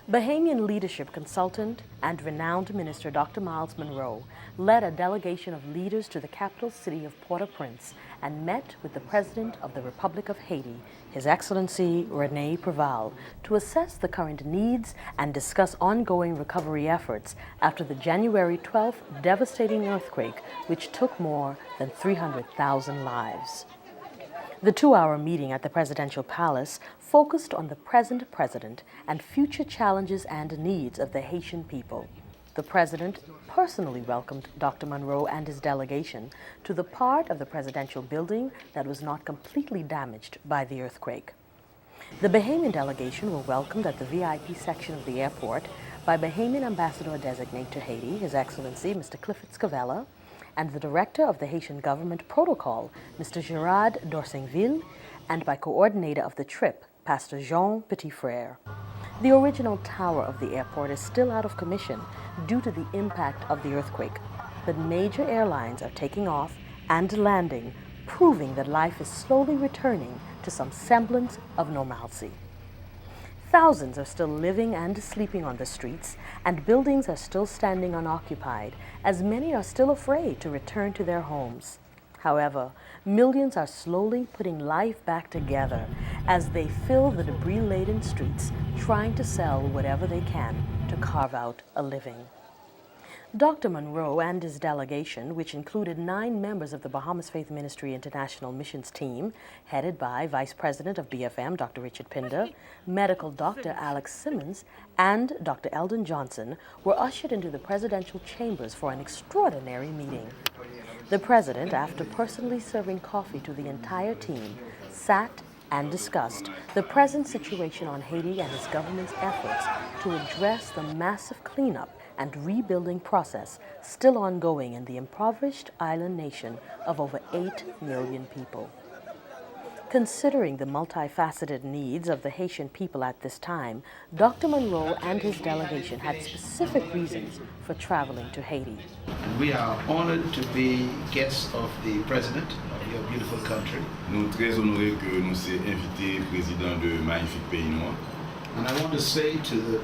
Bahamian leadership consultant and renowned minister Dr. Myles Munroe led a delegation of leaders to the capital city of Port-au-Prince and met with the President of the Republic of Haiti, His Excellency René Preval, to assess the current needs and discuss ongoing recovery efforts after the January 12th devastating earthquake which took more than 300,000 lives. The two-hour meeting at the presidential palace focused on the present president and future challenges and needs of the Haitian people. The president personally welcomed Dr. Munroe and his delegation to the part of the presidential building that was not completely damaged by the earthquake. The Bahamian delegation were welcomed at the VIP section of the airport by Bahamian Ambassador-designate to Haiti, His Excellency Mr. Clifford Scavella, and the Director of the Haitian Government Protocol, Mr. Gerard Dorsingville, and by coordinator of the trip, Pastor Jean Petitfrère. The original tower of the airport is still out of commission due to the impact of the earthquake, but major airlines are taking off and landing, proving that life is slowly returning to some semblance of normalcy. Thousands are still living and sleeping on the streets, and buildings are still standing unoccupied, as many are still afraid to return to their homes. However, millions are slowly putting life back together as they fill the debris-laden streets, trying to sell whatever they can to carve out a living. Dr. Munroe and his delegation, which included 9 members of the Bahamas Faith Ministry International Missions team, headed by Vice President of BFM, Dr. Richard Pinder, Medical Dr. Alex Simmons, and Dr. Eldon Johnson, were ushered into the presidential chambers for an extraordinary meeting. The president, after personally serving coffee to the entire team, sat and discussed the present situation on Haiti and his government's efforts to address the massive cleanup and rebuilding process still ongoing in the impoverished island nation of over 8 million people. Considering the multifaceted needs of the Haitian people at this time, Dr. Munroe and his delegation had specific reasons for traveling to Haiti. And we are honored to be guests of the President of your beautiful country. Nous très honorés que nous soyons invités président de magnifique pays noir. And I want to say to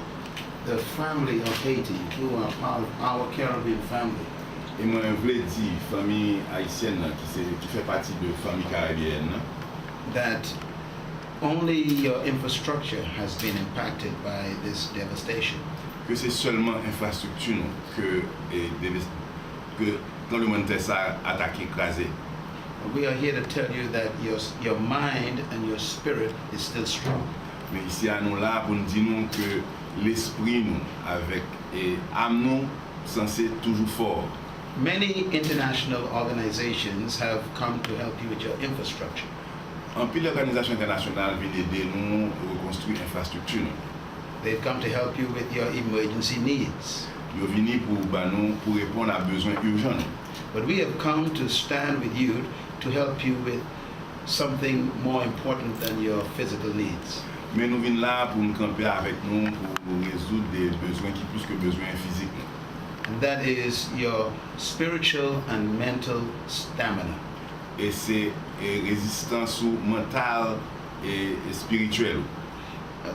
the family of Haiti, who are part of our Caribbean family, Et moi, je voulais dire, famille haïtienne qui fait partie de famille caribéenne, that only your infrastructure has been impacted by this devastation. que c'est seulement infrastructure que dans le monde ça attaqué, écrasé. We are here to tell you that your mind and your spirit is still strong. Mais ici à nous là pour nous dire nous que l'esprit nous avec et âme nous censé toujours fort. Many international organizations have come to help you with your infrastructure. En pile l'organisation internationale vient aider nous à reconstruire l'infrastructure. They've come to help you with your emergency needs. Ils sont venus pour répondre à besoins urgents. But we have come to stand with you to help you with something more important than your physical needs. Mais nous venons là pour nous camper avec nous pour résoudre des besoins qui plus que besoins physiques. And that is your spiritual and mental stamina. Et c'est résistance mentale et spirituelle.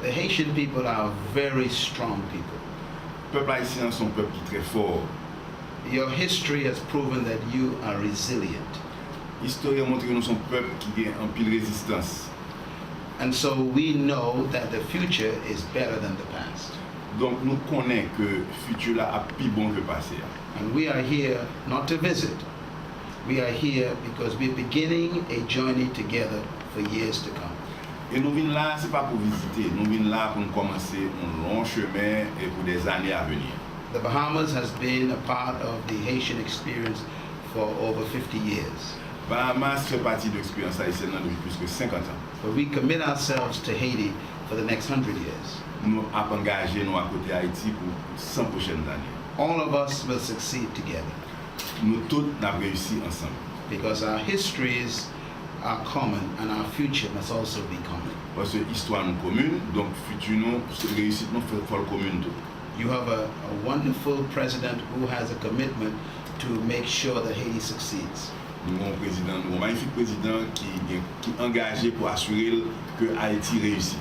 The Haitian people are very strong people. Peuple haïtien sont un peuple qui est très fort. Your history has proven that you are resilient. L'histoire a montré que nous sommes un peuple qui a en pile résistance. And so we know that the future is better than the past. Donc nous connaissons que le futur là a plus bon que le passé. And we are here not to visit. We are here because we're beginning a journey together for years to come. Et nous venons là, ce n'est pas pour visiter, nous venons là pour commencer un long chemin et pour des années à venir. The Bahamas has been a part of the Haitian experience for over 50 years. Bahamas fait partie de l'expérience haïtienne depuis plus que 50 ans. But we commit ourselves to Haiti for the next 100 years. Nous avons engagé nous à côté Haïti pour 100 prochaines années. All of us will succeed together. Nous tous avons réussi ensemble. Because our histories are common and our future must also be common. Parce que l'histoire nous commune, donc futur nous réussite nous faut commune tout. You have a wonderful president who has a commitment to make sure that Haiti succeeds. Nous avons un magnifique président qui est engagé pour assurer que Haïti réussit.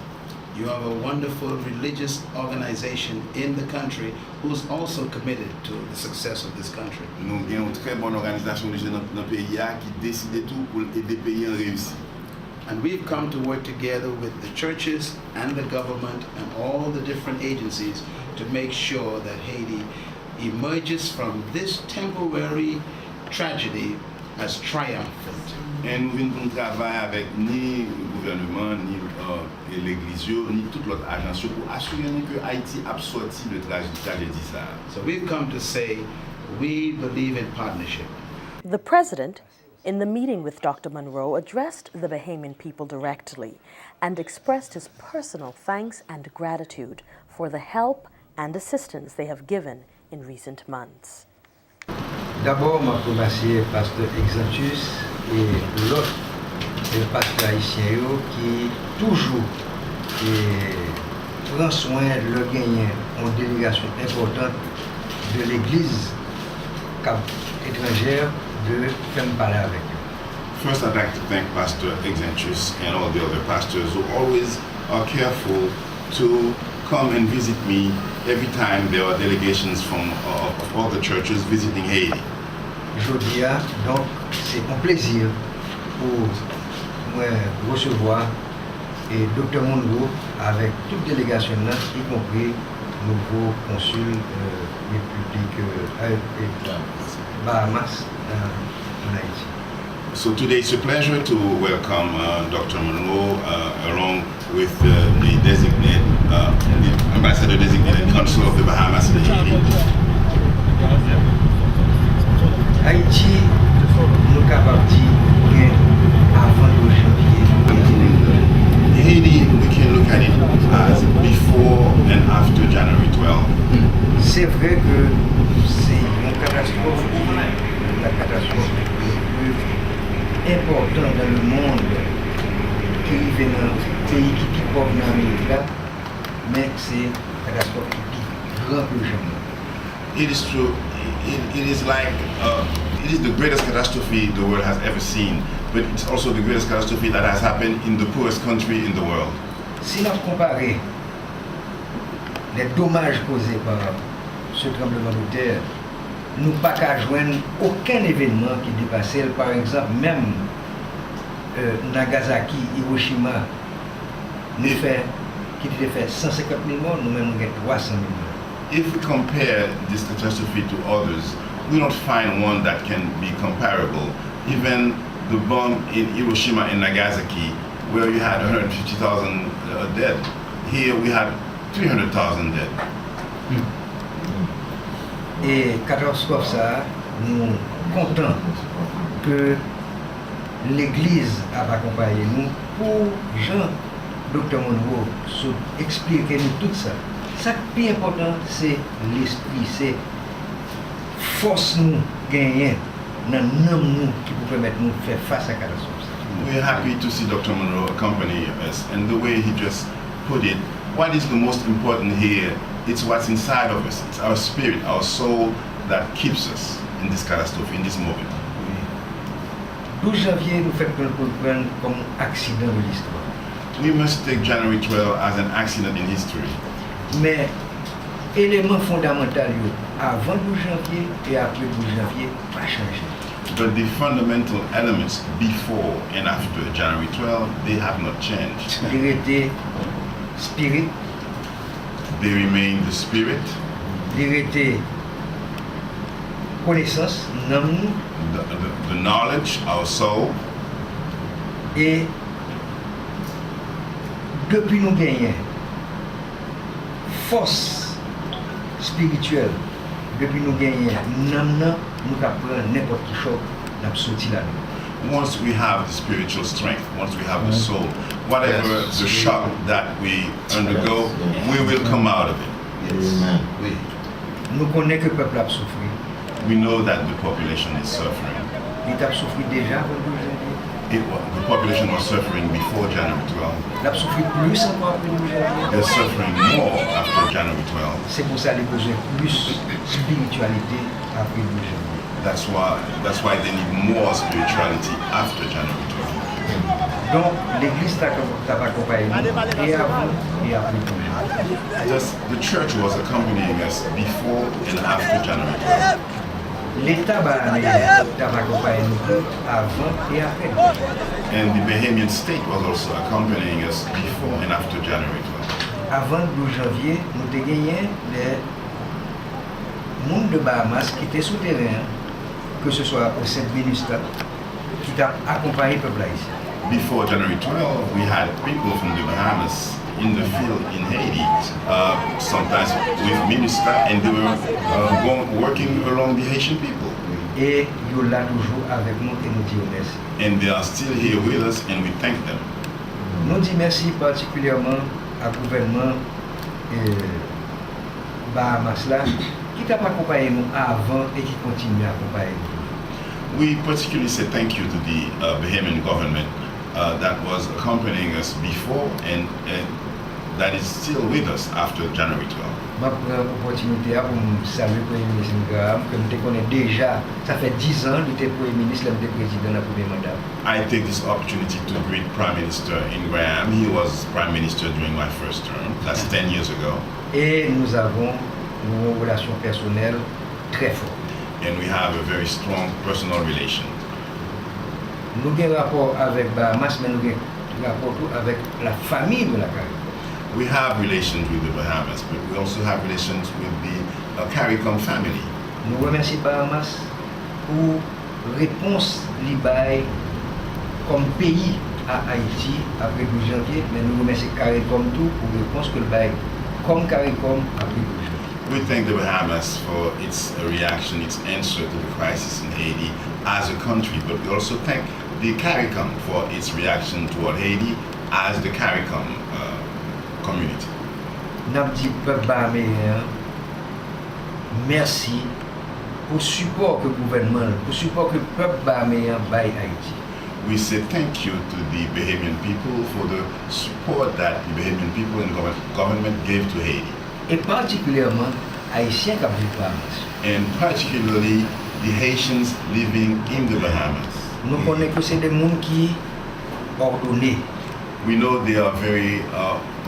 You have a wonderful religious organization in the country who's also committed to the success of this country. Nous avons une très bonne organisation de jeunes dans le pays qui décide tout pour aider le pays à réussir. And we've come to work together with the churches and the government and all the different agencies to make sure that Haiti emerges from this temporary tragedy as triumphant. Et nous venons travailler avec ni le gouvernement, ni l'église, ni toute l'autre agence pour assurer que Haïti a sorti de tragédie. So we've come to say we believe in partnership. The president, in the meeting with Dr. Munroe, addressed the Bahamian people directly and expressed his personal thanks and gratitude for the help and assistance they have given in recent months. D'abord, je remercie le pasteur Exantus et l'autre pasteur haïtien qui toujours prend soin de le gagner en délégation importante de l'église étrangère de faire parler avec eux. First, I'd like to thank Pastor Exantus and all the other pastors who always are careful to come and visit me every time there are delegations from of all the churches visiting Haiti. Aujourd'hui, donc, c'est un plaisir pour moi recevoir et Dr. Munroe avec toute délégation, y compris le nouveau consul République Bahamas en Haïti. So today it's a pleasure to welcome Dr. Munroe along with the designated the ambassador designated consul of the Bahamas in Haiti. Haïti, nous sommes capables de dire avant le janvier. Haiti, we can look at it as before and after January 12. C'est vrai que c'est une catastrophe, la catastrophe la plus importante dans le monde qui arrive dans un pays qui est pauvre dans l'Amérique là, mais c'est une catastrophe qui est grande que jamais. It is true. It is like it is the greatest catastrophe the world has ever seen, but it's also the greatest catastrophe that has happened in the poorest country in the world. Si nous comparons les dommages causés par ce tremblement de terre, nous n'avons pas joindre aucun événement qui dépassait, par exemple, même Nagasaki, Hiroshima, qui devait faire 150 000 morts, nous-mêmes nous avons 300 000 morts. If we compare this catastrophe to others, we don't find one that can be comparable. Even the bomb in Hiroshima and Nagasaki, where you had 150,000 dead, here we had 300,000 dead. Et catastrophe ça, nous sommes contents que l'Église a accompagné nous pour Jean, Dr. Munroe, expliquer nous tout ça. Ce qui est important, c'est l'esprit, c'est force nous gagner dans nous qui peut permettre nous faire face à la catastrophe. We're happy to see Dr. Munroe accompany us, and the way he just put it, what is the most important here? It's what's inside of us. It's our spirit, our soul that keeps us in this catastrophe, in this moment. 12 janvier, nous faisons comprendre comme accident de l'histoire. We must take January 12 as an accident in history. Mais l'élément fondamental avant le 12 janvier et après le 12 janvier pas changé. But the fundamental elements before and after January 12, they have not changed. Il était spirit, They remain the spirit, il était connaissance, nous, the knowledge, our soul, et depuis nous gagnons force spirituelle, depuis nous gagnons nous capons n'importe qui choc, nous sorti là. once we have the spiritual strength, once we have the soul, whatever the shock that we undergo, we will come out of it. Yes. Nous connaissons que le peuple a souffert. We know that the population is suffering. Il a souffert déjà avant le 12 janvier. The population was suffering before January 12. Il a souffert plus encore après le 12 janvier. They're suffering more after January 12. C'est pour ça qu'il a besoin de plus spiritualité après le 12 janvier. That's why they need more spirituality after January 12. Donc, l'Église t'a accompagné et avant et après tout. Just the church was accompanying us before and after January 12. L'État bahaméen t'a accompagné avant et après. And the Bahamian state was also accompanying us before and after January 12. Avant le 12 janvier, nous avons gagné des monde de Bahamas qui étaient souterrains, que ce soit au Saint-Ministre, qui t'a accompagné le peuple haïtien. Before January 12, we had people from the Bahamas in the field in Haiti, sometimes with minister, and they were working along the Haitian people. Et ils sont là toujours avec nous et nous disons merci. And they are still here with us, and we thank them. Nous disons merci particulièrement au gouvernement Bahamas là, qui t'a accompagné nous avant et qui continue à accompagner nous. We particularly say thank you to the Bahamian government that was accompanying us before and that is still with us after January 12. Je prends l'opportunité pour saluer le Premier ministre Graham, que nous connaissons déjà, ça fait 10 ans, il était Premier ministre, il était président de la première mandat. I take this opportunity to greet Prime Minister Ingraham. He was Prime Minister during my first term, that's 10 years ago. Et nous avons une relation personnelle très forte. And we have a very strong personal relation. Nous avons un rapport avec Bahamas, mais nous avons un rapport avec la famille de la Caraïbe. We have relations with the Bahamas, but we also have relations with the CARICOM family. Nous remercions Bahamas pour la réponse libaye comme pays à Haïti après le 12 janvier, mais nous remercions CARICOM tout pour la réponse que le bail comme CARICOM après le 12 janvier. We thank the Bahamas for its reaction, its answer to the crisis in Haiti as a country, but we also thank the CARICOM for its reaction toward Haiti as the CARICOM community. Nous avons dit peuple bahaméen merci pour le support que le gouvernement, pour le support que le peuple bahaméen baille Haïti. We say thank you to the Bahamian people for the support that the Bahamian people and government gave to Haiti. Et particulièrement Haïtiens qui vivent Bahamas. And particularly the Haitians living in the Bahamas. Nous connaissons que c'est des gens qui ordonnés. We know they are very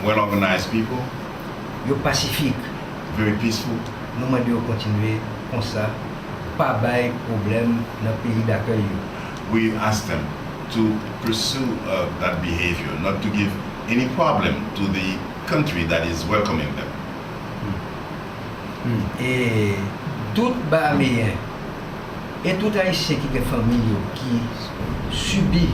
well-organized people, Ils sont pacifiques. very peaceful. Nous demandons de continuer comme ça, pas de problème dans le pays d'accueil. We ask them to pursue that behavior, not to give any problem to the country that is welcoming them. Et tout Bahaméen et tout Haïtien qui a des familles qui subit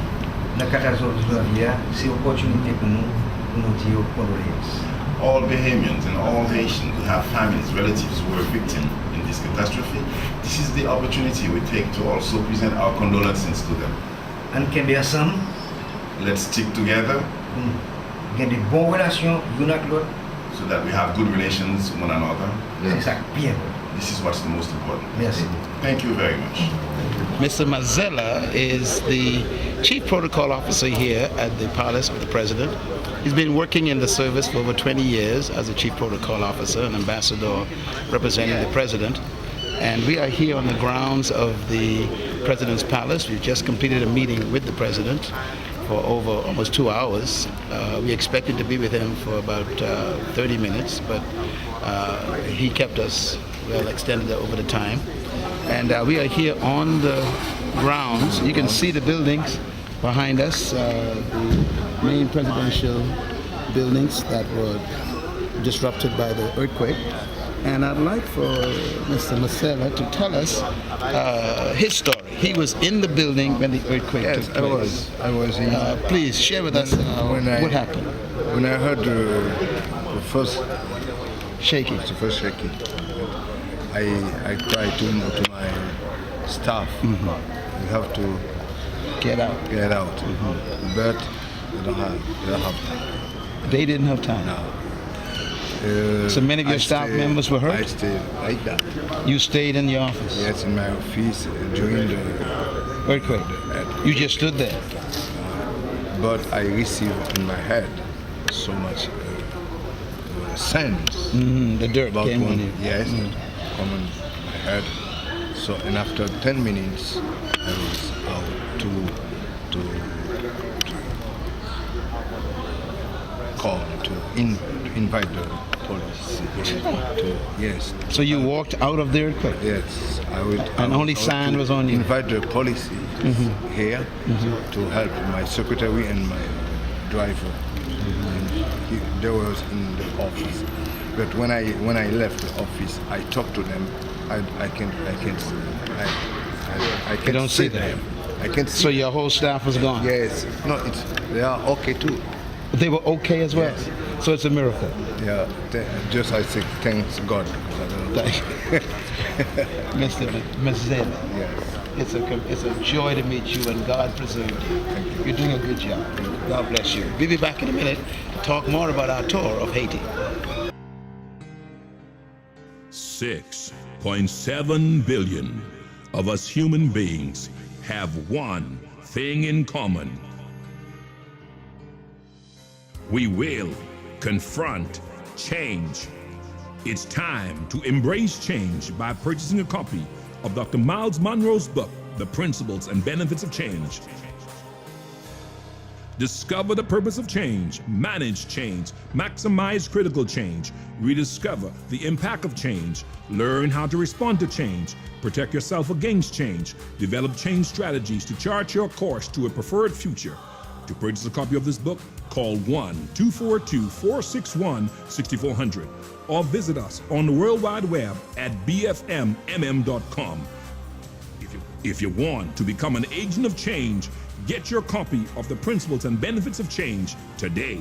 la catastrophe de janvier, c'est une opportunité pour nous dire condoléances. All Bahamians and all Haitians who have families, relatives who were victims in this catastrophe, this is the opportunity we take to also present our condolences to them. On kembe ensemble, Let's stick together il y a des bonnes relations l'un avec l'autre, so that we have good relations with one another. c'est ça bien. This is what's the most important. Merci. Thank you very much. Mr. Mazzella is the Chief Protocol Officer here at the Palace of the President. He's been working in the service for over 20 years as a Chief Protocol Officer and Ambassador representing the President. And we are here on the grounds of the President's Palace. We've just completed a meeting with the President for over almost 2 hours. We expected to be with him for about 30 minutes, but he kept us well extended over the time. And we are here on the grounds. You can see the buildings behind us, the main presidential buildings that were disrupted by the earthquake. And I'd like for Mr. Mazzella to tell us his story. He was in the building when the earthquake took place. I was in. Please share with us what happened. When I heard the first Shaking. the first shaking, I tried to my staff. We have to Get out. get out, but they don't have time. They didn't have time. No. So many of your I staff stayed- members were hurt? I stayed like that. You stayed in the office. Yes, in my office during the Earthquake. earthquake. You just stood there. But I received in my head so much sense. The dirt About came on one, you. yes, come in my head. So, and after 10 minutes, I was out to call to invite the police to, yes. So you walked out of the earthquake? Yes, And only sign was on you? Invite the police here to help my secretary and my driver. And they was in the office. But when I left the office, I talked to them. I can't see them. I can't see. So your whole staff was gone? Yes. No, they are okay too. They were okay as well? Yes. So it's a miracle? Yeah, just I say thanks God. Ms. Zayla, Yes. it's a joy to meet you, and God preserved you. Thank you. You're doing a good job. God bless you. We'll be back in a minute to talk more about our tour of Haiti. 6.7 billion of us human beings have one thing in common. We will confront change. It's time to embrace change by purchasing a copy of Dr. Myles Munroe's book, The Principles and Benefits of Change. Discover the purpose of change, manage change, maximize critical change, rediscover the impact of change, learn how to respond to change, protect yourself against change, develop change strategies to chart your course to a preferred future. To purchase a copy of this book, call 1-242-461-6400 or visit us on the World Wide Web at bfmmm.com. If you want to become an agent of change, get your copy of The Principles and Benefits of Change today.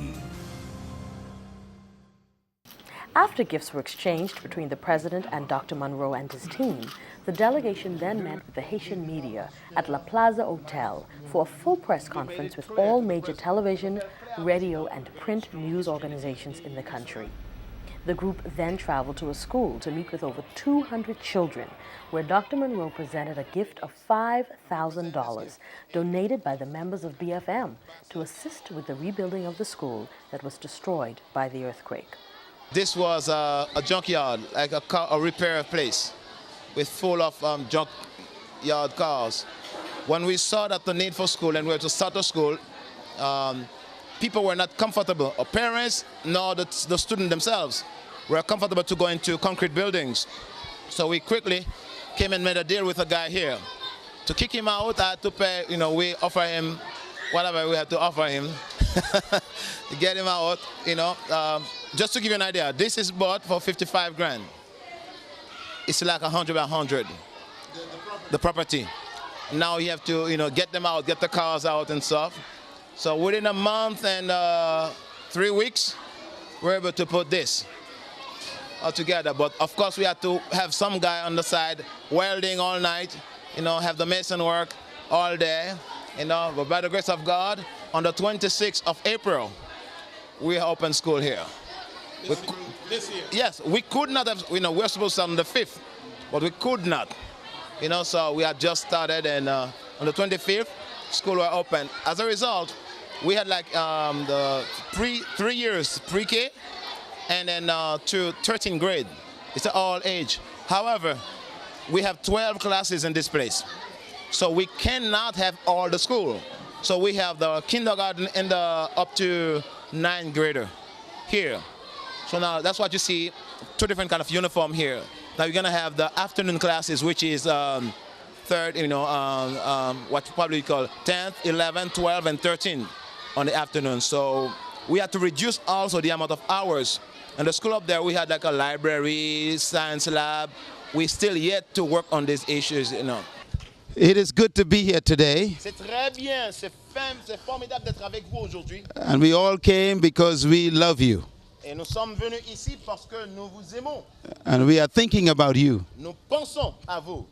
After gifts were exchanged between the president and Dr. Munroe and his team, the delegation then met with the Haitian media at La Plaza Hotel for a full press conference with all major television, radio, and print news organizations in the country. The group then traveled to a school to meet with over 200 children, where Dr. Munroe presented a gift of $5,000 donated by the members of BFM to assist with the rebuilding of the school that was destroyed by the earthquake. This was a junkyard, like a repair place with full of junkyard cars. When we saw that the need for school and we were to start a school, people were not comfortable, or parents nor the students themselves were comfortable to go into concrete buildings. So we quickly came and made a deal with a guy here. To kick him out, I had to pay, we offer him whatever we had to offer him to get him out, Just to give you an idea, this is bought for 55 grand. It's like 100 by 100, the property. Now you have to, get them out, get the cars out and stuff. So within a month and 3 weeks, we're able to put this all together. But of course, we had to have some guy on the side welding all night, have the mason work all day, But by the grace of God, on the 26th of April, we open school here. This year? Yes, we could not have, we're supposed to start on the 5th, but we could not. So we had just started, and on the 25th, school were open. As a result, we had like the 3 years pre-K and then to 13th grade. It's all age. However, we have 12 classes in this place. So we cannot have all the school. So we have the kindergarten and the up to 9th grader here. So now that's what you see, 2 different kind of uniform here. Now you're gonna have the afternoon classes, which is third, what you probably call 10th, 11th, 12th, and 13th on the afternoon. So we had to reduce also the amount of hours. And the school up there, we had like a library, science lab. We still yet to work on these issues, It is good to be here today. C'est très bien, c'est formidable d'être avec vous aujourd'hui. And we all came because we love you. Et nous sommes venus ici parce que nous vous aimons. And we are thinking about you. Nous pensons à vous.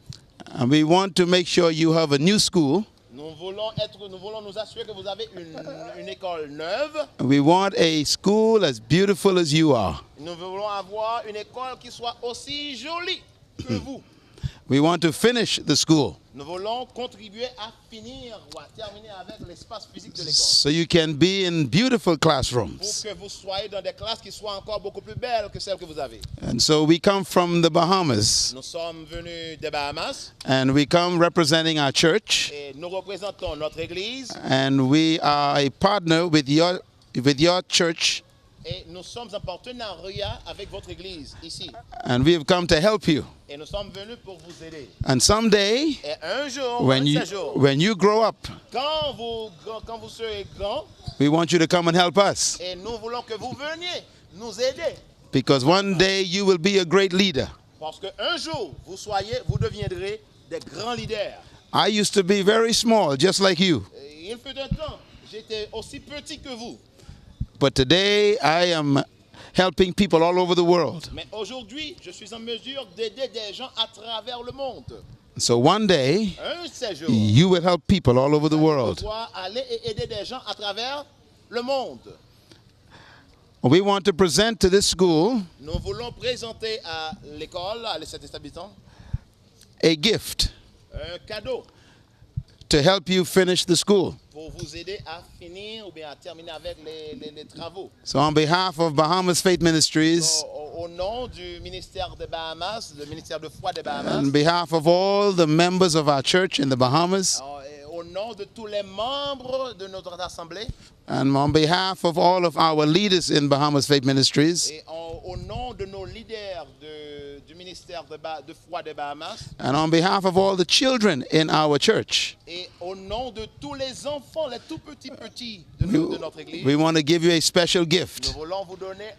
And we want to make sure you have a new school. Nous voulons nous assurer que vous avez une école neuve. We want a school as beautiful as you are. Nous voulons avoir une école qui soit aussi jolie que vous. We want to finish the school Nous voulons contribuer à finir ou à terminer avec l'espace physique de l'école. so you can be in beautiful Pour classrooms. que vous soyez dans des classes qui soient encore beaucoup plus belles que celles que vous avez. And so we come from the Bahamas, Nous sommes venus des Bahamas and we come representing our church, et nous représentons notre église. and we are a partner with your church Et nous sommes en partenariat avec votre église ici. And we have come to help you. Et nous sommes venus pour vous aider. And someday, Et un jour, when you grow up, quand vous serez grand, we want you to come and help us. et nous voulons que vous veniez nous aider. Because one day you will be a great leader. Parce qu'un jour, vous deviendrez des grands leaders. I used to be very small, just like you. Il fut un temps, j'étais aussi petit que vous. But today I am helping people all over the world. Mais aujourd'hui, je suis en mesure d'aider des gens à travers le monde. So one day Un de ces jours, you will help people all over the je world. dois aller et aider des gens à travers le monde. We want to present to this school Nous voulons présenter à l'école, à cet établissement, a gift un cadeau to help you finish the school. pour vous aider à finir ou bien à terminer avec les travaux. So on behalf of Bahamas Faith Ministries, Au nom du ministère des Bahamas, le ministère de foi des Bahamas, on behalf of all the members of our church in the Bahamas, au nom de tous les membres de notre assemblée, and on behalf of all of our leaders in Bahamas Faith Ministries, et au nom de nos leaders du ministère de foi des Bahamas, and on behalf of all the children in our church, et au nom de tous les enfants, les tout petits de notre église, we want to give you a special nous gift voulons vous donner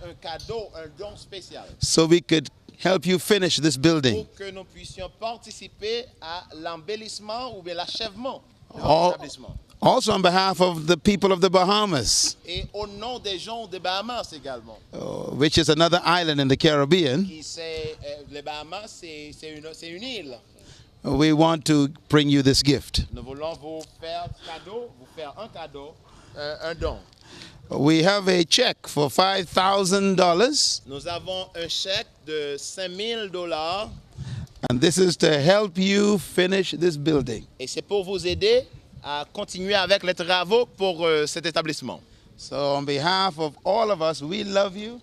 un cadeau, un don spécial, so we could help you finish this building. pour que nous puissions participer à l'embellissement ou bien l'achèvement de notre établissement. Also on behalf of the people of the Bahamas, Et au nom des gens des Bahamas également. which is another island in the Caribbean, Les Bahamas, c'est une île. we want to bring you this gift. Nous voulons vous faire un cadeau, un don. We have a check for $5,000, Nous avons un chèque de $5,000 and this is to help you finish this building. et c'est pour vous aider à continuer avec les travaux pour cet établissement. So on behalf of all of us, we love you.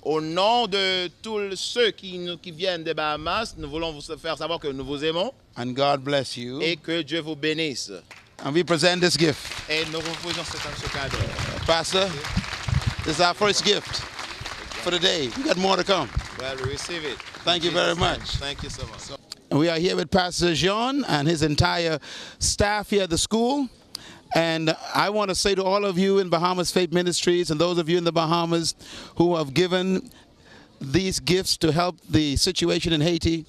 Au nom de tous ceux qui viennent des Bahamas, nous voulons vous faire savoir que nous vous aimons And God bless you. et que Dieu vous bénisse. And we present this gift. Et nous vous faisons ce cadeau. Pastor, this is our first gift for the day. We got more to come. Well, receive it. Thank you very much. Thank you so much. We are here with Pastor Jean and his entire staff here at the school. And I want to say to all of you in Bahamas Faith Ministries and those of you in the Bahamas who have given these gifts to help the situation in Haiti,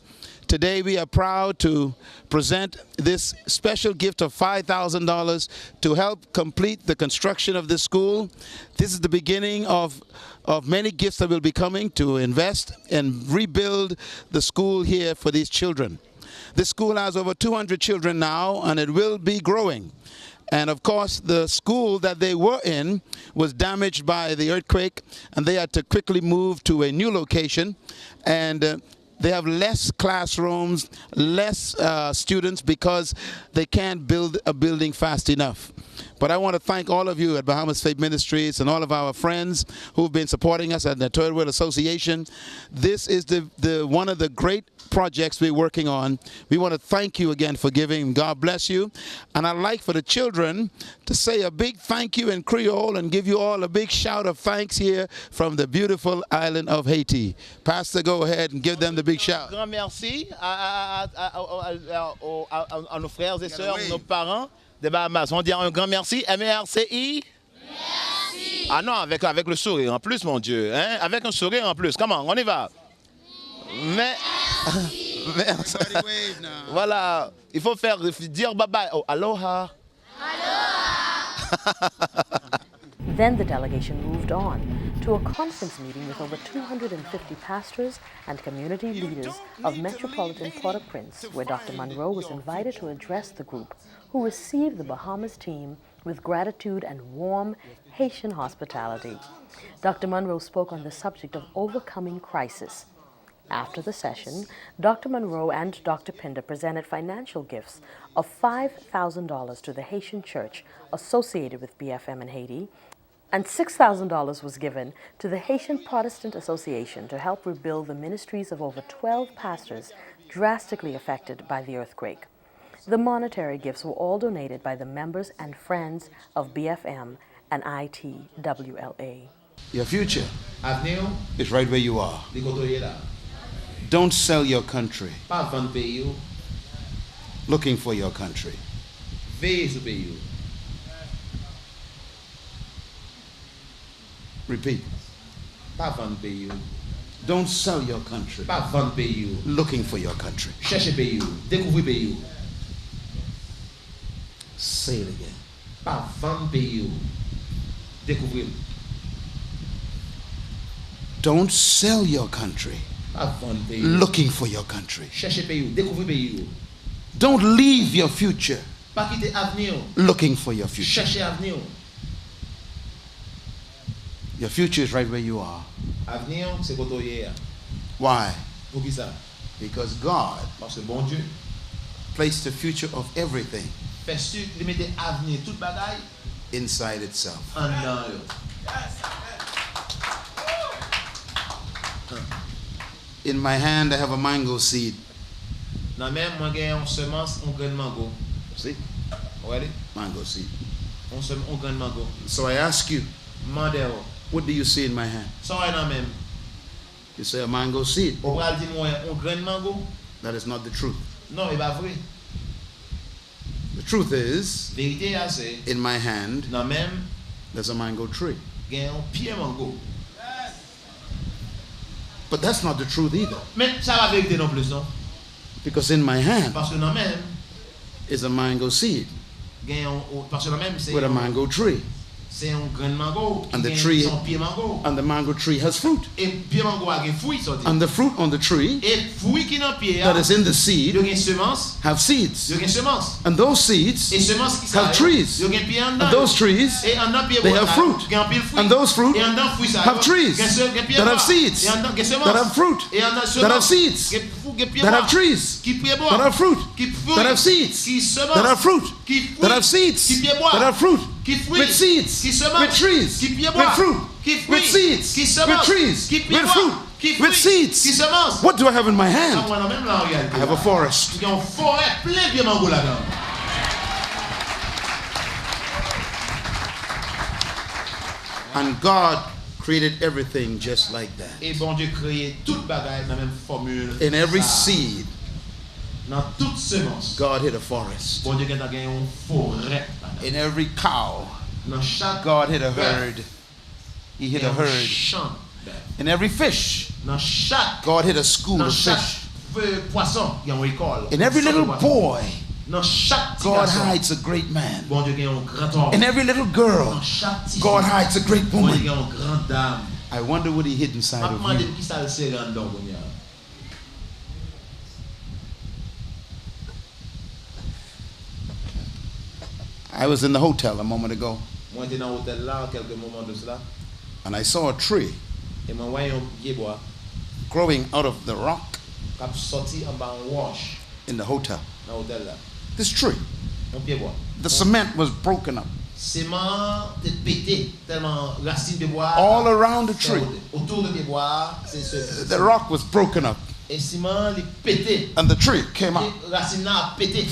today we are proud to present this special gift of $5,000 to help complete the construction of this school. This is the beginning of many gifts that will be coming to invest and rebuild the school here for these children. This school has over 200 children now, and it will be growing. And of course, the school that they were in was damaged by the earthquake, and they had to quickly move to a new location. And they have less classrooms, less students because they can't build a building fast enough. But I want to thank all of you at Bahamas Faith Ministries and all of our friends who've been supporting us at the Itwla Association. This is the one of the great projects we're working on. We want to thank you again for giving. God bless you. And I'd like for the children to say a big thank you in Creole and give you all a big shout of thanks here from the beautiful island of Haiti. Pastor, go ahead and give them the big shout. Un grand merci à nos frères et sœurs, nos parents des Bahamas. On dit un grand merci. M-E-R-C-I. Merci. Ah non, avec le sourire en plus, mon Dieu. Hein? Avec un sourire en plus. Comment? On y va. Merci. Voilà. Il faut dire bye-bye. Oh, aloha. Aloha. Then the delegation moved on to a conference meeting with over 250 pastors and community leaders of metropolitan Port-au-Prince, where Dr. Munroe was invited to address the group, who received the Bahamas team with gratitude and warm Haitian hospitality. Dr. Munroe spoke on the subject of overcoming crisis. After the session, Dr. Munroe and Dr. Pinder presented financial gifts of $5,000 to the Haitian church associated with BFM in Haiti, and $6,000 was given to the Haitian Protestant Association to help rebuild the ministries of over 12 pastors drastically affected by the earthquake. The monetary gifts were all donated by the members and friends of BFM and ITWLA. Your future Avenir, is right where you are. li koto ye la. Don't sell your country Pa vendre pays yo, looking for your country. veille sur pays yo. Repeat. Pa vendre pays yo, Don't sell your country pa vendre pays yo. looking for your country. Cherchez pays yo, découvrez pays yo. Say it again. Pa vendre pays yo, découvrez. Don't sell your country Pa vendre pays yo. looking for your country. Cherchez pays yo, découvrez pays yo. Don't leave your future Pa quitter avenir, looking for your future. cherchez avenir. Your future is right where you are. Avenir, c'est koto ye. Why? Pour qui ça? Because God Parce que bon Dieu placed the future of everything fait sûr de mettre avenir toute bagaille inside itself. en dedans yo. In my hand, I have a mango seed. Nan men moi gen yon semence, on grain de mango. See? Regarde, Mango seed. on grain de mango. So I ask you, Mande yo. what do you see in my hand? Sans nan men. You say a mango seed. Ou pral di moi on grain de mango? That is not the truth. Non, e pas vrai. The truth is, Vérité ya c'est in my hand, nan men there's a mango tree. gen yon pied mango. But that's not the truth either. Mais ça va vérité non plus non. Because in my hand Parce que nan men is a mango seed gen yon parce que nan men c'est with a mango tree. c'est un grain de mango And the qui tree- gen son pied mango. And the mango tree has fruit. Et pied mango a gen fruit sorti. And the fruit on the tree Et fruit qui nan pied that a, is in the yo seed gen semence, have seeds. yo gen semence. And those seeds Et semence qui ça have trees. yo gen pied en And dedans. those trees Et en dedans pied they bois have ça, fruit. gen pile fruit. And those fruit et en dedans fruit ça have yo, trees gen pied that have bois. seeds Et en dedans gen semence. that have fruit Et en dedans that semence. have seeds Gen fruit gen pied that bois. have trees Qui pied bois. that have fruit Qui fruit. that have seeds Qui semence. that have fruit Qui fruit. that have seeds Qui pied bois. that have fruit Qui fruit. with seeds Qui semence. with trees Qui pied with bois. fruit Qui fruit. with seeds Qui with semence. trees Qui pied with bois. fruit Qui with fruit. seeds. Qui semence. What do I have in my Ah, hand? moi, nan même là, en réalité, I have a forest. il y a une forêt plein de pieds mango là-dedans. And God created everything just like that. Et bon Dieu créé toute bagaille dans la même formule. In every Ça. seed, Dans toute semence. God hid a forest. Bon Dieu a gagné une forêt. là-dedans. In every cow, Dans chaque God hid a bœuf, herd. He il y hid a a un herd. champ. bœuf. In every fish, Dans chaque, God hid a school dans of chaque fish. poisson, il y a une école. In every Une little sorte de poisson. boy, Dans chaque petit God garçon, hides a great man. bon Dieu a un grand homme. In every little girl, Dans chaque petit God fille, hides a great bon Dieu woman. a une grande dame. I wonder what he hid inside Je of me demande you. qui ça le serre en dedans. I was in the hotel a moment ago, Moi, j'étais dans l'hôtel là, quelques moments de cela, and I saw a tree et moi, voyais un pied bois growing out of the rock qui a sorti en bas en wash in the hotel. dans l'hôtel là. This tree, Un pied bois. the cement was broken up Ciment était pété, tellement racine de bois. all around the c'est tree. autour de pied bois, c'est ce. The rock was broken up, Et ciment, il pété. and the tree came out Et racine là a pété.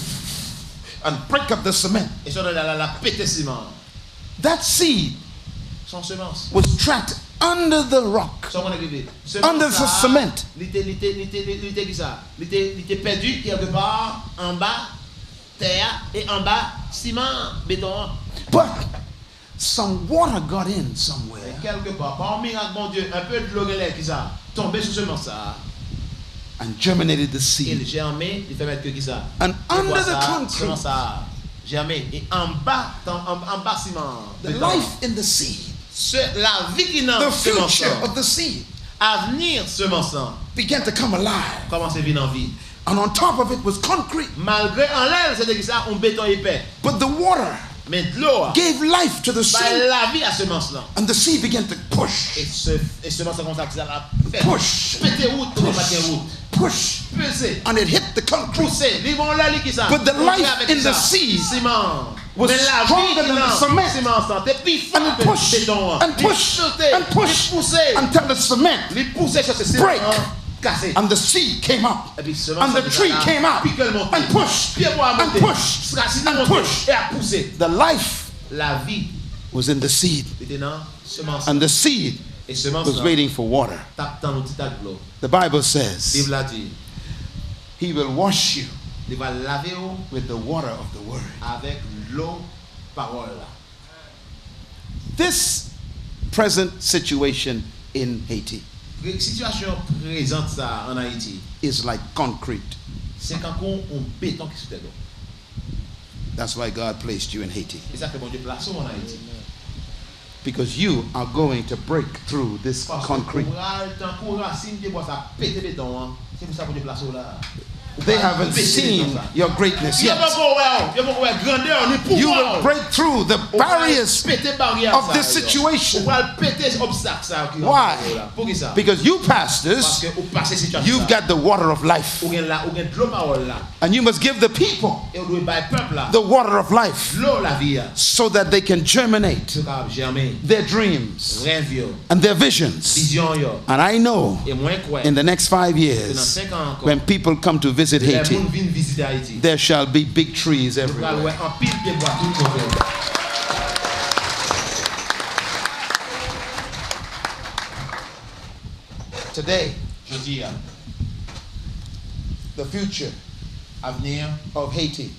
and break up the cement. Et sur la pété ciment. That seed Sans semence. was trapped under the rock. Sans mon arrivé. Under the cement. Il était qui ça? Il était perdu quelque part en bas, terre, et en bas, ciment, béton. But some water got in somewhere, Quelque part, par miracle, mon Dieu, un peu de l'eau qui ça, tombé sur semence ça. and germinated the Il seed. germé, il fait mettre que qui ça? And Et under voilà the ça, concrete, semence ça. Germé. Et en bas, en bas ciment. the béton. life in the seed, La vie qui n'a the semence. future of the seed Avenir semence. began to come alive. Comment c'est venu en vie? And on top of it was concrete. Malgré en l'air, c'était qui ça? Un béton épais. But the water Mais de l'eau. gave life to the Bah, seed. la vie à semence là. And the seed began to push, Et semence comme ça, ça l'a fait. push, Pété route pour pas de route. push. Peser. And it hit the concrete. Pousser. Ils vont là, les qui ça. But the On life fait avec in ça. the seed Ciment. was Mais la vie stronger qui than dans the cement. ciment ça. T'es plus fort And it que le pushed, béton. and pushed, and pushed Les pousser. until the cement Les pousser sur ce ciment. break. Cassé. And the seed came out. Et puis semence. And the tree came out. Puis qu'elle monte. And pushed. Pied bois And monter. pushed. Racine And monter. pushed. Et à pousser. The life La vie was in the seed. était dans and the seed was waiting for water. The Bible says he will wash you with the water of the word. This present situation in Haiti is like concrete. That's why God placed you in Haiti. Because you are going to break through this concrete. They haven't seen your greatness yet. You will break through the barriers of this situation. Why? Because you pastors, you've got the water of life. And you must give the people the water of life so that they can germinate their dreams and their visions. And I know in the next 5 years, when people come to visit Haiti, there shall be big trees everywhere. Today, the future of Haiti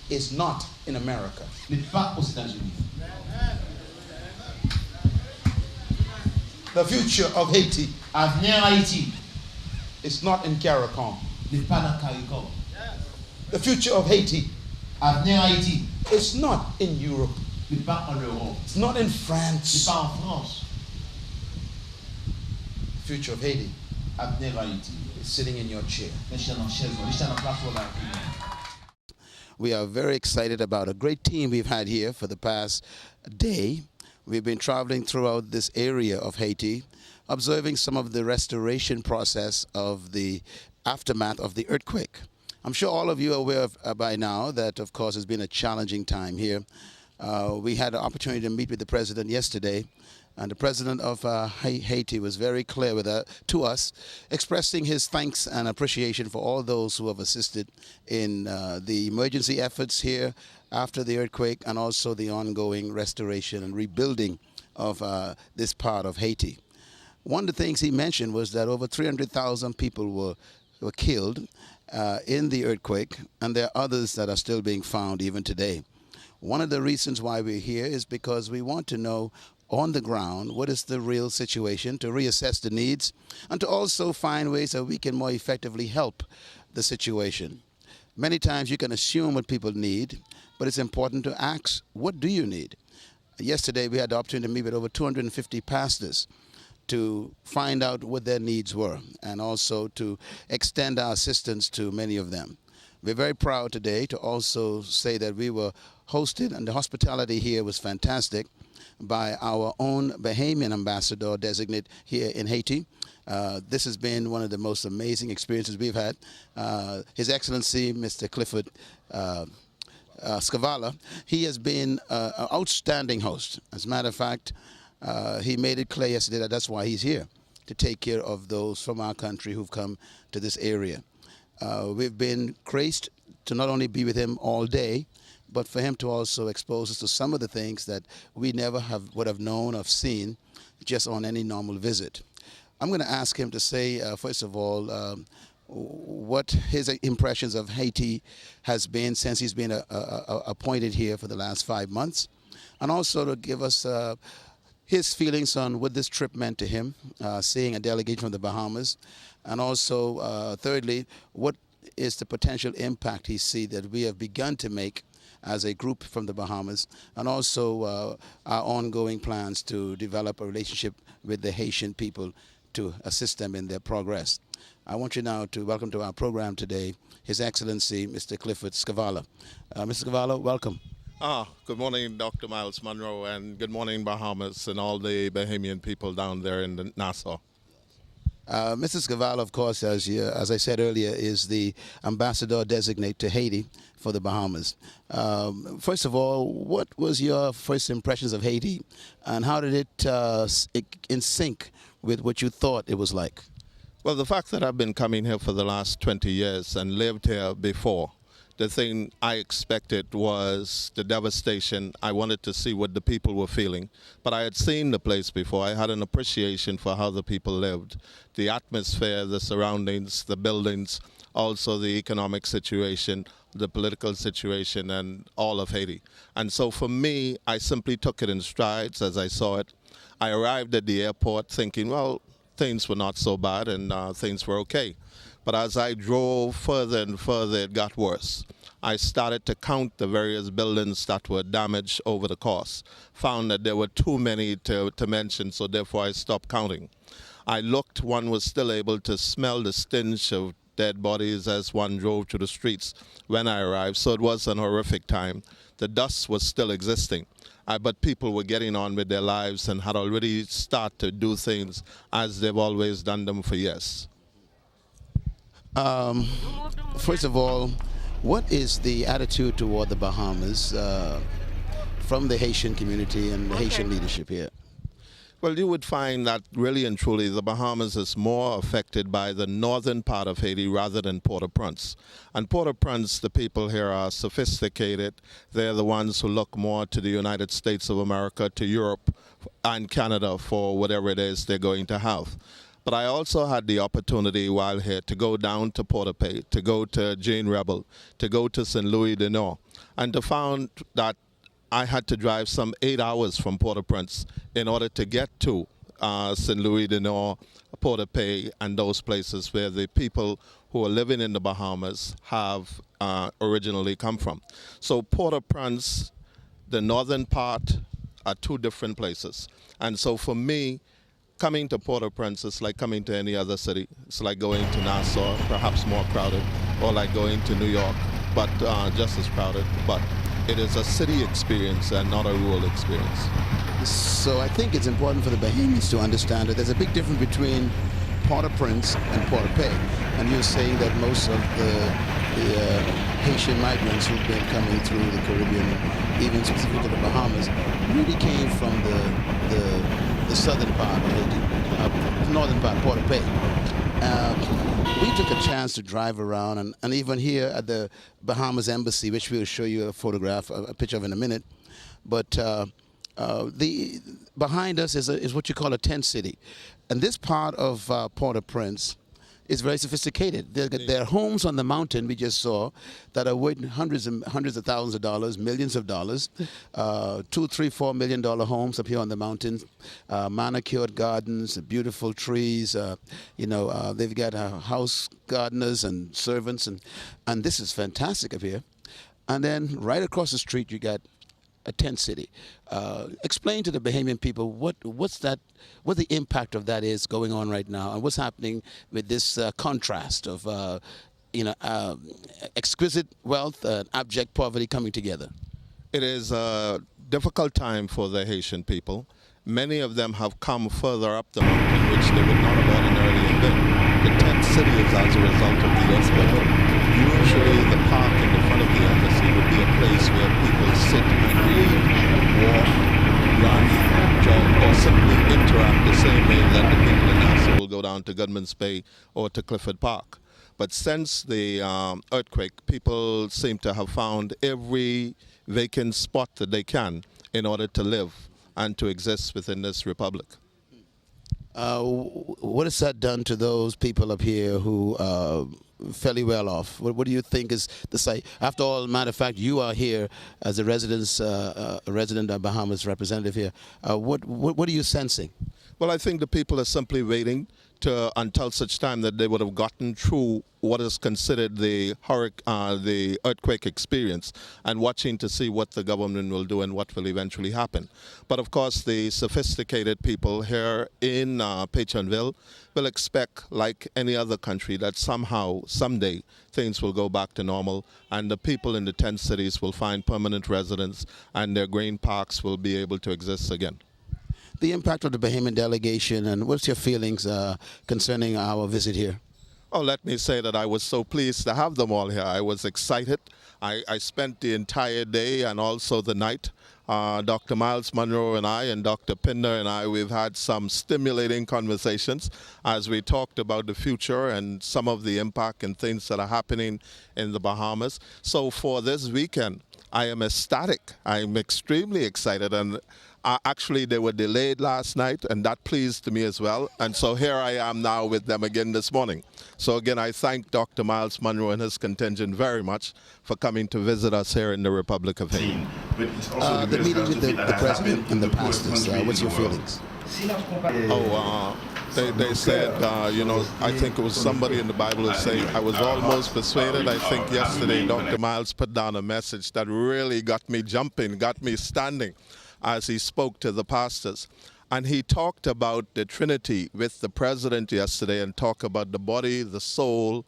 is not in America. The future of Haiti is not in CARICOM. The future of Haiti is not in Europe. It's not in France. The future of Haiti is sitting in your chair. We are very excited about a great team we've had here for the past day. We've been traveling throughout this area of Haiti, observing some of the restoration process of the aftermath of the earthquake. I'm sure all of you are aware by now that, of course, it's been a challenging time here. We had an opportunity to meet with the president yesterday, and the president of Haiti was very clear to us, expressing his thanks and appreciation for all those who have assisted in the emergency efforts here after the earthquake, and also the ongoing restoration and rebuilding of this part of Haiti. One of the things he mentioned was that over 300,000 people were killed in the earthquake, and there are others that are still being found even today. One of the reasons why we're here is because we want to know on the ground what is the real situation, to reassess the needs, and to also find ways that we can more effectively help the situation. Many times you can assume what people need, but it's important to ask, what do you need? Yesterday we had the opportunity to meet with over 250 pastors to find out what their needs were, and also to extend our assistance to many of them. We're very proud today to also say that we were hosted, and the hospitality here was fantastic, by our own Bahamian ambassador designate here in Haiti. This has been one of the most amazing experiences we've had. His Excellency, Mr. Clifford Scavala, he has been an outstanding host. As a matter of fact, he made it clear yesterday that that's why he's here, to take care of those from our country who've come to this area. We've been graced to not only be with him all day, but for him to also expose us to some of the things that we never would have known or seen just on any normal visit. I'm going to ask him to say, first of all, what his impressions of Haiti has been since he's been appointed here for the last 5 months, and also to give us his feelings on what this trip meant to him, seeing a delegation from the Bahamas, and also, thirdly, what is the potential impact he sees that we have begun to make as a group from the Bahamas, and also our ongoing plans to develop a relationship with the Haitian people to assist them in their progress. I want you now to welcome to our program today His Excellency Mr. Clifford Scavala. Mr. Scavala, welcome. Good morning, Dr. Myles Munroe, and good morning, Bahamas, and all the Bahamian people down there in Nassau. Mr. Scavala, of course, as I said earlier, is the ambassador designate to Haiti for the Bahamas. First of all, what was your first impressions of Haiti, and how did it in sync with what you thought it was like? Well, the fact that I've been coming here for the last 20 years and lived here before the thing I expected was the devastation. I wanted to see what the people were feeling. But I had seen the place before. I had an appreciation for how the people lived. The atmosphere, the surroundings, the buildings, also the economic situation, the political situation, and all of Haiti. And so for me, I simply took it in strides as I saw it. I arrived at the airport thinking, well, things were not so bad and things were okay. But as I drove further and further, it got worse. I started to count the various buildings that were damaged over the course. Found that there were too many to mention, so therefore I stopped counting. I looked, one was still able to smell the stench of dead bodies as one drove through the streets when I arrived, so it was an horrific time. The dust was still existing, but people were getting on with their lives and had already started to do things as they've always done them for years. First of all, what is the attitude toward the Bahamas from the Haitian community and the Haitian leadership here? Well, you would find that really and truly the Bahamas is more affected by the northern part of Haiti rather than Port-au-Prince. And Port-au-Prince, the people here are sophisticated. They're the ones who look more to the United States of America, to Europe and Canada for whatever it is they're going to have. But I also had the opportunity while here to go down to Port-au-Prince, to go to Jane Rebel, to go to St. Louis du Nord, and to find that I had to drive some 8 hours from Port-au-Prince in order to get to St. Louis du Nord, Port-au-Prince, and those places where the people who are living in the Bahamas have originally come from. So Port-au-Prince, the northern part, are two different places. And so for me, coming to Port-au-Prince is like coming to any other city. It's like going to Nassau, perhaps more crowded, or like going to New York, but just as crowded. But it is a city experience and not a rural experience. So I think it's important for the Bahamians to understand that there's a big difference between Port-au-Prince and Port-au-Prince. And you're saying that most of the Haitian migrants who've been coming through the Caribbean, even specifically the Bahamas, really came from the southern part of Haiti, the northern part, Port-au-Prince. We took a chance to drive around, and even here at the Bahamas Embassy, which we'll show you a picture of in a minute. But behind us is what you call a tent city. And this part of Port-au-Prince is very sophisticated. There are homes on the mountain we just saw that are worth hundreds of thousands of dollars, millions of dollars. $2, $3, $4 million homes up here on the mountain. Manicured gardens, beautiful trees. They've got house gardeners and servants, and this is fantastic up here. And then right across the street you got a tent city. Explain to the Bahamian people what the impact of that is going on right now, and what's happening with this contrast of exquisite wealth and abject poverty coming together. It is a difficult time for the Haitian people. Many of them have come further up the mountain, which they would not have ordinarily been. The tent city is as a result of the earthquake. Usually the park in the front of the embassy would be a place where people sit and read, walk, run, jog, or simply interact the same way that the people in Nassau will go down to Goodman's Bay or to Clifford Park. But since the earthquake, people seem to have found every vacant spot that they can in order to live and to exist within this republic. What has that done to those people up here who fairly well off? What do you think is the site? After all, matter of fact, you are here as a resident of Bahamas representative here. What are you sensing? Well, I think the people are simply waiting until such time that they would have gotten through what is considered the earthquake experience, and watching to see what the government will do and what will eventually happen. But of course, the sophisticated people here in Pétionville will expect, like any other country, that somehow, someday, things will go back to normal, and the people in the tent cities will find permanent residence, and their grain parks will be able to exist again. The impact of the Bahamian delegation, and what's your feelings concerning our visit here? Oh, let me say that I was so pleased to have them all here. I was excited. I spent the entire day and also the night Dr. Myles Munroe and I, and Dr. Pinder and I, we've had some stimulating conversations as we talked about the future and some of the impact and things that are happening in the Bahamas. So for this weekend, I am ecstatic. I'm extremely excited, and actually they were delayed last night, and that pleased me as well. And so here I am now with them again this morning. So again, I thank Dr. Myles Munroe and his contingent very much for coming to visit us here in the Republic of Haiti. The meeting with the president and the pastors, what's your feelings? They said, I think it was somebody in the Bible who said, I was almost persuaded. I think yesterday Dr. Myles put down a message that really got me jumping, got me standing as he spoke to the pastors. And he talked about the Trinity with the president yesterday and talked about the body, the soul,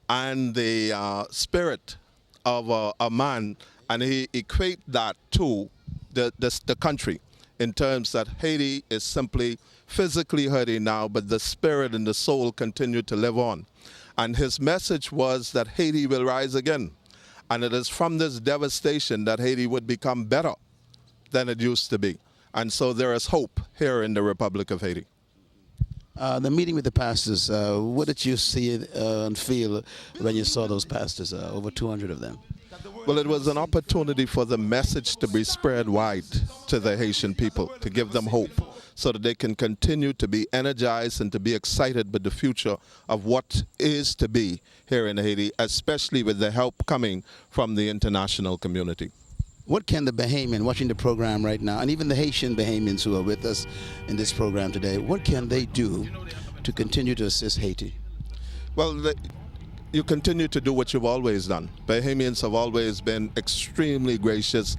and the spirit of a man. And he equate that to the country in terms that Haiti is simply physically hurting now, but the spirit and the soul continue to live on. And his message was that Haiti will rise again. And it is from this devastation that Haiti would become better than it used to be. And so there is hope here in the Republic of Haiti. The meeting with the pastors, what did you see and feel when you saw those pastors, over 200 of them? Well, it was an opportunity for the message to be spread wide to the Haitian people, to give them hope, so that they can continue to be energized and to be excited with the future of what is to be here in Haiti, especially with the help coming from the international community. What can the Bahamian watching the program right now, and even the Haitian Bahamians who are with us in this program today, what can they do to continue to assist Haiti? Well, you continue to do what you've always done. Bahamians have always been extremely gracious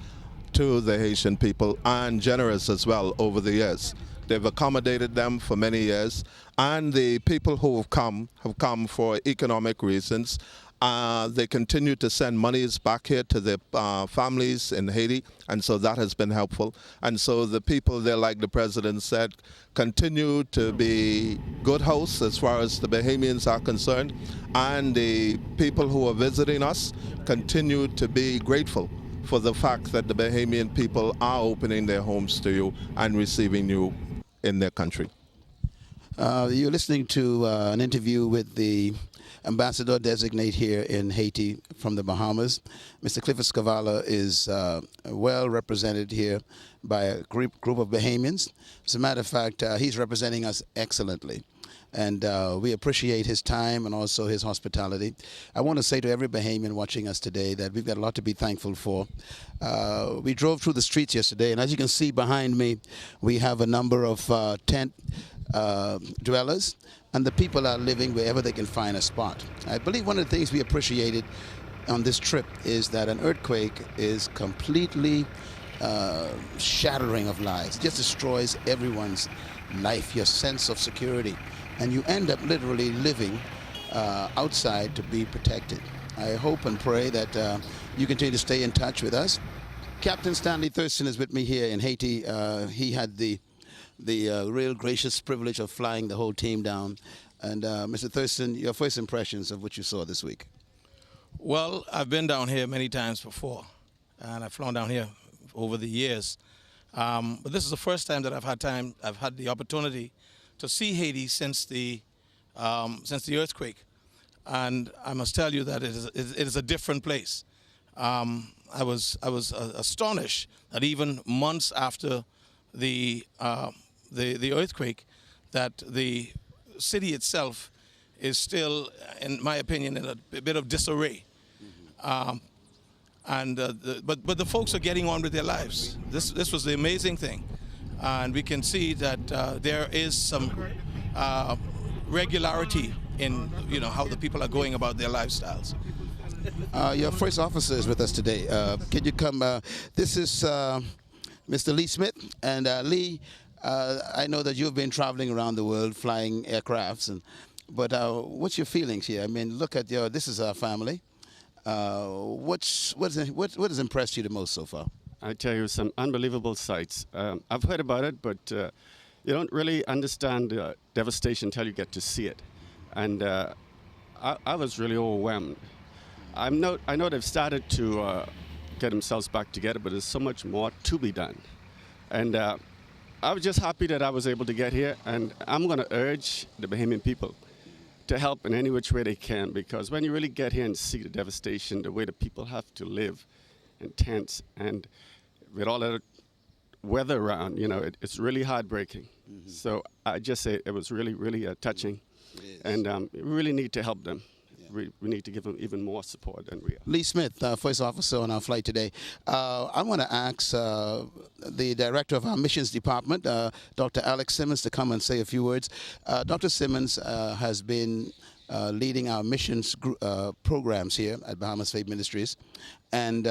to the Haitian people and generous as well over the years. They've accommodated them for many years, and the people who have come for economic reasons. They continue to send monies back here to their families in Haiti, and so that has been helpful. And so the people there, like the president said, continue to be good hosts as far as the Bahamians are concerned, and the people who are visiting us continue to be grateful for the fact that the Bahamian people are opening their homes to you and receiving you in their country. You're listening to an interview with the ambassador designate here in Haiti from the Bahamas. Mr. Clifford Scavala is well represented here by a group of Bahamians. As a matter of fact, he's representing us excellently. And we appreciate his time and also his hospitality. I want to say to every Bahamian watching us today that we've got a lot to be thankful for. We drove through the streets yesterday, and as you can see behind me, we have a number of tent dwellers, and the people are living wherever they can find a spot. I believe one of the things we appreciated on this trip is that an earthquake is completely shattering of lives. It just destroys everyone's life, your sense of security, and you end up literally living outside to be protected. I hope and pray that you continue to stay in touch with us. Captain Stanley Thurston is with me here in Haiti. He had the real gracious privilege of flying the whole team down. And Mr. Thurston, your first impressions of what you saw this week? Well, I've been down here many times before, and I've flown down here over the years. But this is the first time that I've had the opportunity to see Haiti since the earthquake, and I must tell you that it is a different place. I was astonished that even months after the earthquake, that the city itself is still, in my opinion, in a bit of disarray. But the folks are getting on with their lives. This was the amazing thing, and we can see that there is some regularity in how the people are going about their lifestyles. Your first officer is with us today. Can you come? This is Mr. Lee Smith, and Lee, I know that you've been traveling around the world flying aircrafts, but what's your feelings here? I mean, look at this is our family. What has impressed you the most so far? I tell you, some unbelievable sights. I've heard about it, but you don't really understand the devastation until you get to see it. And I was really overwhelmed. I know they've started to get themselves back together, but there's so much more to be done. And I was just happy that I was able to get here, and I'm going to urge the Bahamian people to help in any which way they can, because when you really get here and see the devastation, the way the people have to live in tents, and with all that weather around, it's really heartbreaking. So I just say it was really, really touching, and we really need to help them. We need to give them even more support than we are. Lee Smith, first officer on our flight today. I want to ask the director of our missions department, Dr. Alex Simmons, to come and say a few words. Dr. Simmons has been leading our missions programs here at Bahamas Faith Ministries, and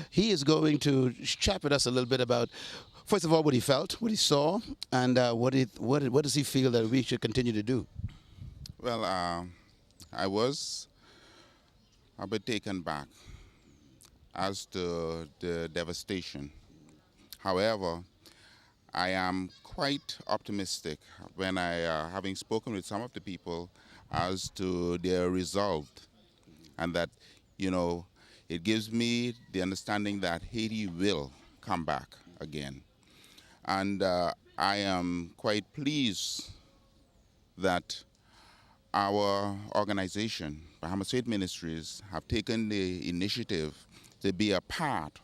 he is going to chat with us a little bit about, first of all, what he felt, what he saw, and what does he feel that we should continue to do? Well, I was a bit taken back as to the devastation. However, I am quite optimistic when having spoken with some of the people as to their resolve, and that, it gives me the understanding that Haiti will come back again. And I am quite pleased that our organization, Bahamas Faith Ministries, have taken the initiative to be a part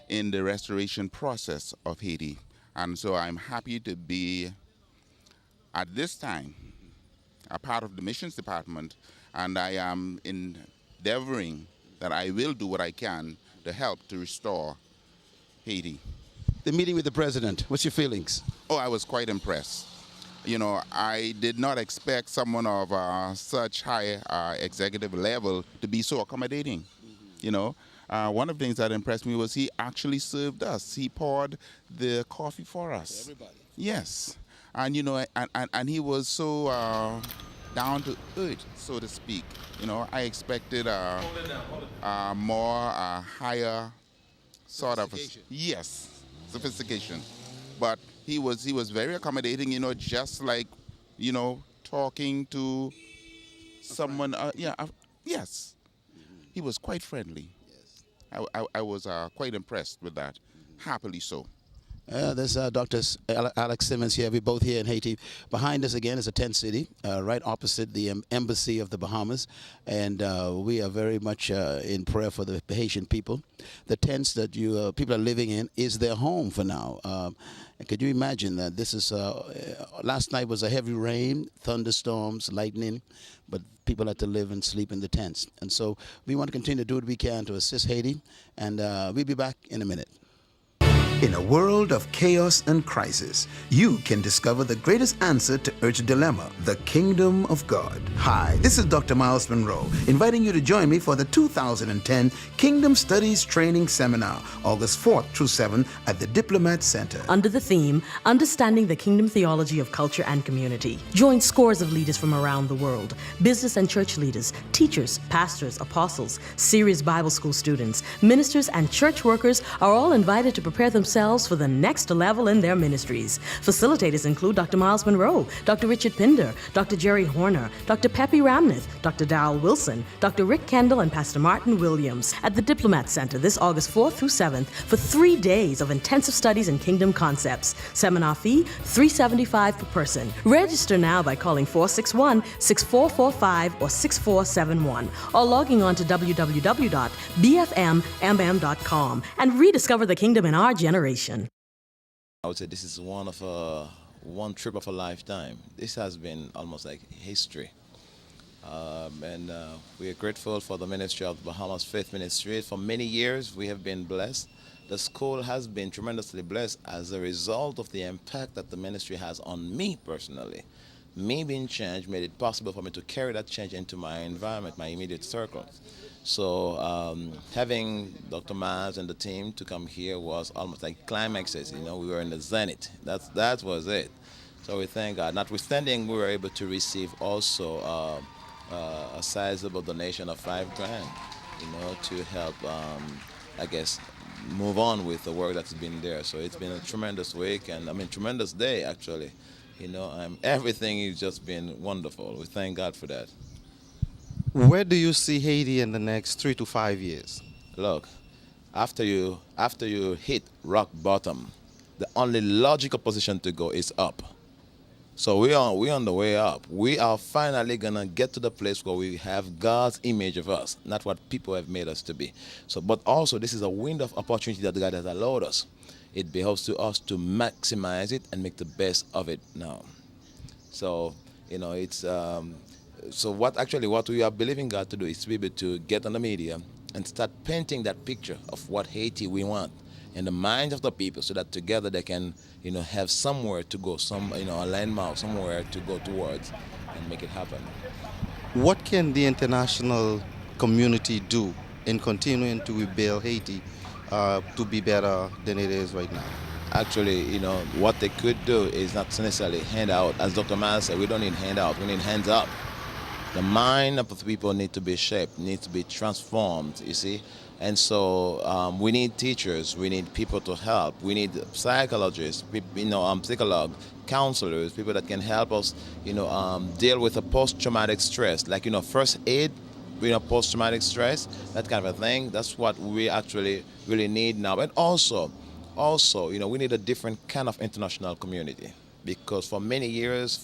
in the restoration process of Haiti. And so I'm happy to be, at this time, a part of the missions department, and I am endeavoring that I will do what I can to help to restore Haiti. The meeting with the president, what's your feelings? Oh, I was quite impressed. I did not expect someone of such high executive level to be so accommodating. One of the things that impressed me was he actually served us. He poured the coffee for us. Everybody. Yes. And, and he was so down to earth, so to speak. I expected more higher sort of, yes, sophistication. But he was very accommodating, just like, talking to someone. Yes, he was quite friendly. Yes. I was quite impressed with that. Happily so. There's Dr. Alex Simmons here. We're both here in Haiti. Behind us again is a tent city, right opposite the embassy of the Bahamas, and we are very much in prayer for the Haitian people. The tents that people are living in is their home for now. Could you imagine that this is, last night was a heavy rain, thunderstorms, lightning, but people had to live and sleep in the tents. And so we want to continue to do what we can to assist Haiti, and we'll be back in a minute. In a world of chaos and crisis, you can discover the greatest answer to earth's dilemma, the kingdom of God. Hi, this is Dr. Myles Munroe, inviting you to join me for the 2010 Kingdom Studies Training Seminar, August 4th through 7th at the Diplomat Center. Under the theme, Understanding the Kingdom Theology of Culture and Community. Join scores of leaders from around the world, business and church leaders, teachers, pastors, apostles, serious Bible school students, ministers, and church workers are all invited to prepare themselves for the next level in their ministries. Facilitators include Dr. Myles Munroe, Dr. Richard Pinder, Dr. Jerry Horner, Dr. Pepe Ramnith, Dr. Darrell Wilson, Dr. Rick Kendall, and Pastor Martin Williams at the Diplomat Center this August 4th through 7th for 3 days of intensive studies in kingdom concepts. Seminar fee, $375 per person. Register now by calling 461-6445 or 6471 or logging on to www.bfmmm.com and rediscover the kingdom in our generation. I would say this is one trip of a lifetime. This has been almost like history. And we are grateful for the ministry of the Bahamas Faith Ministry. For many years, we have been blessed. The school has been tremendously blessed as a result of the impact that the ministry has on me personally. Me being changed made it possible for me to carry that change into my environment, my immediate circle. So having Dr. Myles and the team to come here was almost like climaxes. We were in the zenith. That was it. So we thank God. Notwithstanding, we were able to receive also a sizable donation of $5,000, to help, move on with the work that's been there. So it's been a tremendous week, and tremendous day actually. Everything has just been wonderful. We thank God for that. Where do you see Haiti in the next 3 to 5 years? Look, after you hit rock bottom, the only logical position to go is up. So we on the way up. We are finally gonna get to the place where we have God's image of us, not what people have made us to be. So, but also this is a window of opportunity that God has allowed us. It behoves to us to maximize it and make the best of it now. So, it's so what we are believing God to do is to be able to get on the media and start painting that picture of what Haiti we want in the minds of the people, so that together they can, have somewhere to go, a landmark, somewhere to go towards and make it happen. What can the international community do in continuing to rebuild Haiti to be better than it is right now? Actually, what they could do is not necessarily hand out. As Dr. Myles said, we don't need handout, we need hands up. The mind of the people need to be shaped, need to be transformed, you see. And so we need teachers, we need people to help, we need psychologists, psychologists, counselors, people that can help us, deal with a post-traumatic stress, like, first aid, post-traumatic stress, that kind of a thing. That's what we actually really need now. And also, we need a different kind of international community, because for many years,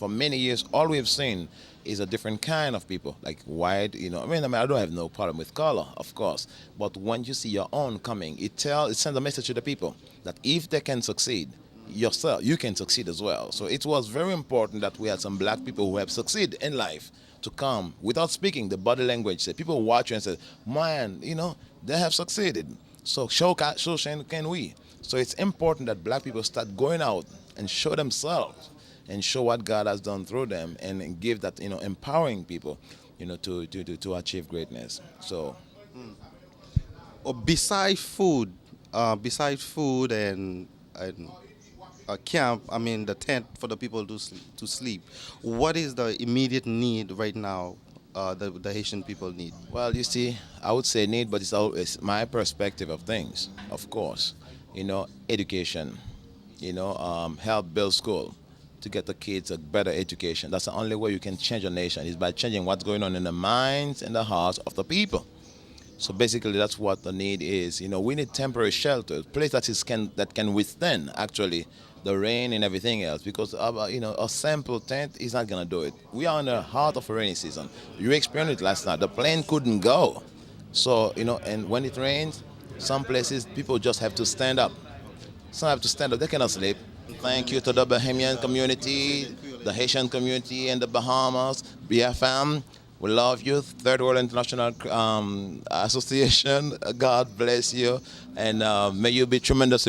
all we've seen is a different kind of people, like white, I don't have no problem with color, of course, but when you see your own coming, it sends a message to the people that if they can succeed, yourself, you can succeed as well. So it was very important that we had some black people who have succeeded in life to come without speaking the body language. Say, people watch you and say, man, they have succeeded. So can we. So it's important that black people start going out and show themselves and show what God has done through them, and give that, empowering people, to achieve greatness. So, besides food and a camp, the tent for the people to sleep, what is the immediate need right now the Haitian people need? Well, you see, I would say need, but it's my perspective of things, of course. Education, help build school, to get the kids a better education. That's the only way you can change a nation, is by changing what's going on in the minds and the hearts of the people. So basically, that's what the need is. We need temporary shelters, place that can withstand actually the rain and everything else, because a simple tent is not gonna do it. We are in the heart of a rainy season. You experienced it last night. The plane couldn't go. So and when it rains, some places people just have to stand up. Some have to stand up. They cannot sleep. Thank you to the Bahamian community, the Haitian community in the Bahamas, BFM. We love you, Third World International Association. God bless you, and may you be tremendously